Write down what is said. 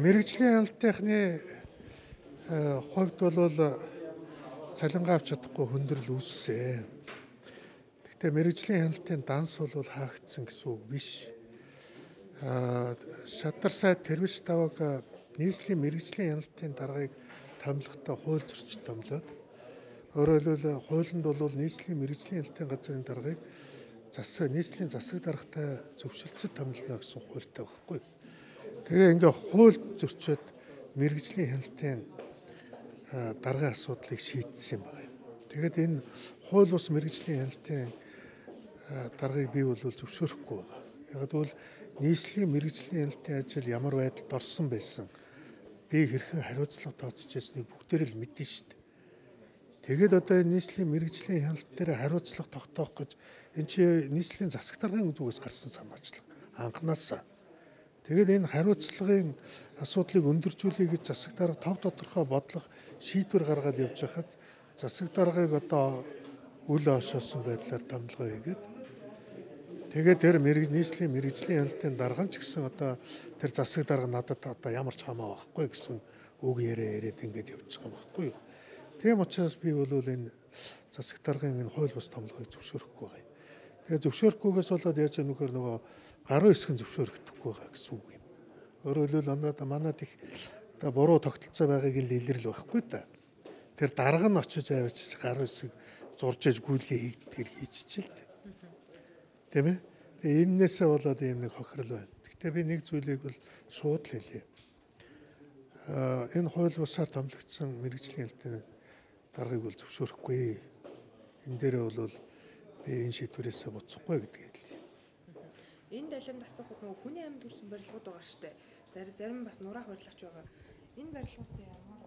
Мэргэжлийн хяналтынхны хувьд бол цалингаа авч чадахгүй хүндрэл үүссэн. Гэхдээ мэргэжлийн хяналтын данс бол хаагдсан гэсэн үг биш. Шадар сайд тэрвэж таваг нийслэлийн мэргэжлийн хяналтын даргаыг томилохдоо хууль зөрчил томилоод өөрөөр хэлбэл хуулинд бол нийслэлийн мэргэжлийн хяналтын газрын даргаыг нийслэлийн засаг даргатай зөвшөлтсөд томилно гэсэн хуультай байхгүй. Тэгээ ингээ хууль зөрчөөд мэргэжлийн хяналтын даргын асуудлыг шийдсэн юм байна. Тэгээд энэ хууль бус мэргэжлийн хяналтын даргаыг бий бол зөвшөөрөхгүй байгаа. Яг бол нийслэлийн мэргэжлийн хяналтын ажил ямар байдалд орсон байсан, би хэрхэн хариуцлага тооцож байсныг бүгдээр л мэднэ шүү дээ. Тэгээд одоо энэ нийслэлийн мэргэжлийн хяналт дээр хариуцлага тогтоох гэж энэ чи нийслэлийн засаг даргын зүгээс гарсан санаачлага анханасаа. Тэгээд энэ хариуцлагын асуудлыг өндөржүүлэе гэж засаг дарга тав тодорхой бодлого шийдвэр гаргаад явж хахад засаг даргаыг одоо үл хошоосон байдлаар томилгоо хийгээд тэгээд тэр нийслэлийн мэргэжлийн хяналтын дарга ч гэсэн одоо тэр засаг дарга надад одоо ямар ч хамаа байхгүй гэсэн үг яриад ингэж явж байгаа юм байхгүй юу. Тийм учраас би бол энэ засаг даргын энэ хууль бус томилгыг зөвшөөрөхгүй байгаа юм. Тэгээ зөвшөөрөхгүйгээс болоод яаж нөхөр нөгөө гаруй хэсэг нь зөвшөөрөгдөхгүй байгаа гэсэн үг юм. Өөрөөр хэлбэл манад их одоо буруу тогтолцоо байгааг нь илэрл байхгүй да. Тэр дарга нь очиж авчиж гаруй хэсэг зурж иж гүйлгээ хийдгээр хийчихэл дээ. Тийм ээ. Тэгээ энээсээ болоод ийм нэг хохирол байна. Гэхдээ би нэг зүйлийг бол шууд л хэлье. Энэ хууль бусаар томилогдсон мэргэжлийн хяналтын даргаыг бол зөвшөөрөхгүй. Энэ дээрээ бол би энэ шийдвэрээсээ буцахгүй гэдгийг хэлье. Энэ далимд асуухад нөгөө хүний амьд төрсэн барилгууд байгаа шүү дээ. Зарим бас нураа хурлагч байгаа. Энэ барилгуудын ямар